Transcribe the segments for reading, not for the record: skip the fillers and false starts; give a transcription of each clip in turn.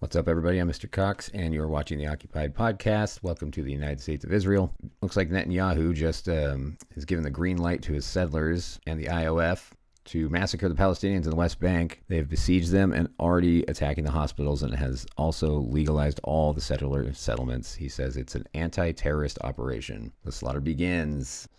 What's up, everybody? I'm Mr. Cox, and you're watching the Occupied Podcast. Welcome to the United States of Israel. Looks like Netanyahu just has given the green light to his settlers and the IOF to massacre the Palestinians in the West Bank. They've besieged them and already attacking the hospitals, and has also legalized all the settler settlements. He says it's an anti-terrorist operation. The slaughter begins.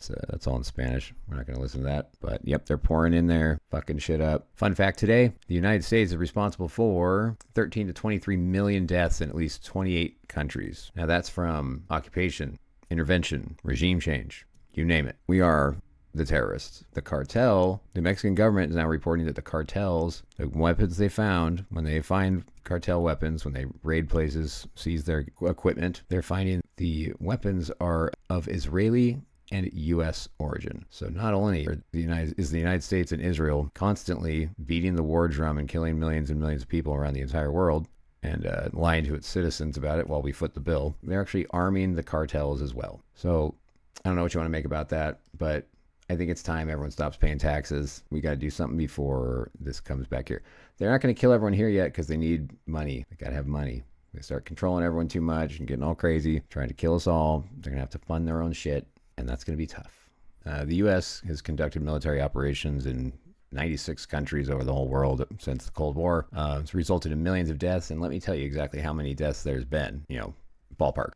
So that's all in Spanish. We're not going to listen to that. But yep, they're pouring in there, fucking shit up. Fun fact today, the United States is responsible for 13 to 23 million deaths in at least 28 countries. Now that's from occupation, intervention, regime change, you name it. We are the terrorists. The cartel, the Mexican government is now reporting that the cartels, the weapons they found, when they find cartel weapons, when they raid places, seize their equipment, they're finding the weapons are of Israeli and U.S. origin. So not only is the United States and Israel constantly beating the war drum and killing millions and millions of people around the entire world, and lying to its citizens about it while we foot the bill, they're actually arming the cartels as well. So I don't know what you want to make about that, but I think it's time everyone stops paying taxes. We got to do something before this comes back here. They're not going to kill everyone here yet because they need money. They got to have money. They start controlling everyone too much and getting all crazy, trying to kill us all. They're going to have to fund their own shit, and that's going to be tough. The U.S. has conducted military operations in 96 countries over the whole world since the Cold War. It's resulted in millions of deaths, and let me tell you exactly how many deaths there's been. Ballpark.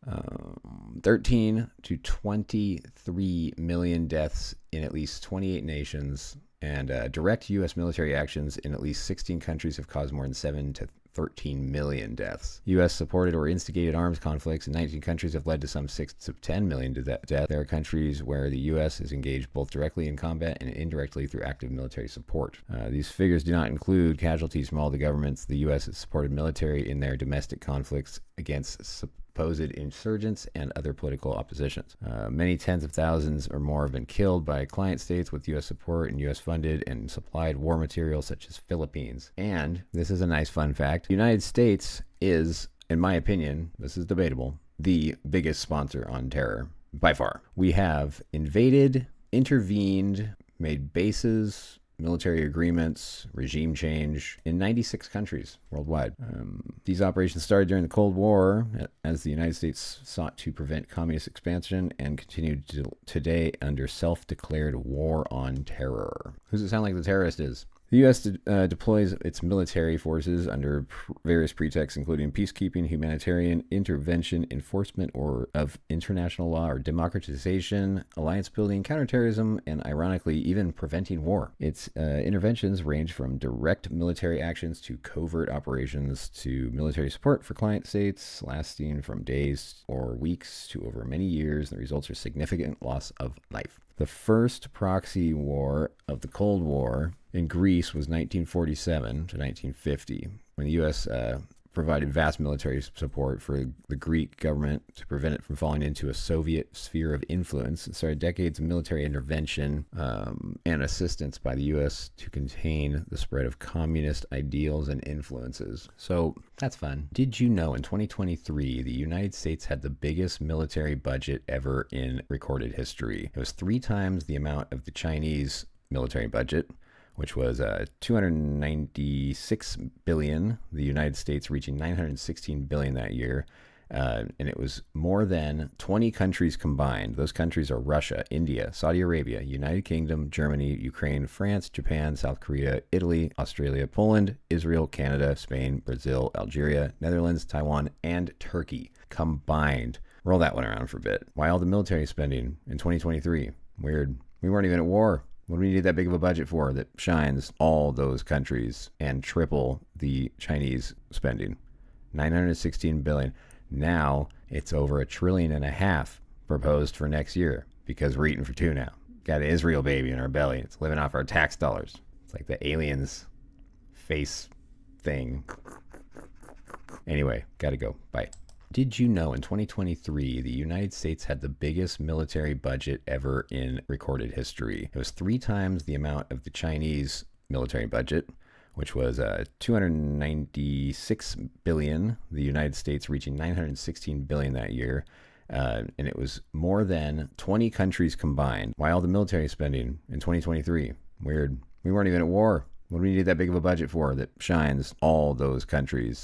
13 to 23 million deaths in at least 28 nations, and direct U.S. military actions in at least 16 countries have caused more than 7 to 13 million deaths. U.S. supported or instigated arms conflicts in 19 countries have led to some 6 to 10 million deaths. There are countries where the U.S. is engaged both directly in combat and indirectly through active military support. These figures do not include casualties from all the governments the U.S. has supported military in their domestic conflicts against supposed insurgents and other political oppositions. Many tens of thousands or more have been killed by client states with U.S. support and U.S. funded and supplied war material, such as Philippines. And this is a nice fun fact. The United States is, in my opinion, this is debatable, the biggest sponsor on terror by far. We have invaded, intervened, made bases, military agreements, regime change in 96 countries worldwide. These operations started during the Cold War as the United States sought to prevent communist expansion and continued today under self-declared war on terror. Who does it sound like the terrorist is? The U.S. deploys its military forces under various pretexts, including peacekeeping, humanitarian intervention, enforcement of international law, or democratization, alliance building, counterterrorism, and ironically, even preventing war. Its interventions range from direct military actions to covert operations to military support for client states, lasting from days or weeks to over many years. The results are significant loss of life. The first proxy war of the Cold War in Greece was 1947 to 1950, when the U.S. provided vast military support for the Greek government to prevent it from falling into a Soviet sphere of influence. It started decades of military intervention and assistance by the U.S. to contain the spread of communist ideals and influences. So that's fun. Did you know in 2023, the United States had the biggest military budget ever in recorded history? It was 3 times the amount of the Chinese military budget, which was 296 billion, the United States reaching 916 billion that year. And it was more than 20 countries combined. Those countries are Russia, India, Saudi Arabia, United Kingdom, Germany, Ukraine, France, Japan, South Korea, Italy, Australia, Poland, Israel, Canada, Spain, Brazil, Algeria, Netherlands, Taiwan, and Turkey combined. Roll that one around for a bit. Why all the military spending in 2023? Weird. We weren't even at war. What do we need that big of a budget for that shines all those countries and triple the Chinese spending? 916 billion. Now it's over $1.5 trillion proposed for next year because we're eating for 2 now. Got an Israel baby in our belly. It's living off our tax dollars. It's like the aliens face thing. Anyway, gotta go. Bye. Did you know in 2023, the United States had the biggest military budget ever in recorded history? It was 3 times the amount of the Chinese military budget, which was 296 billion, the United States reaching 916 billion that year. And it was more than 20 countries combined. Why all the military spending in 2023? Weird. We weren't even at war. What do we need that big of a budget for that shines all those countries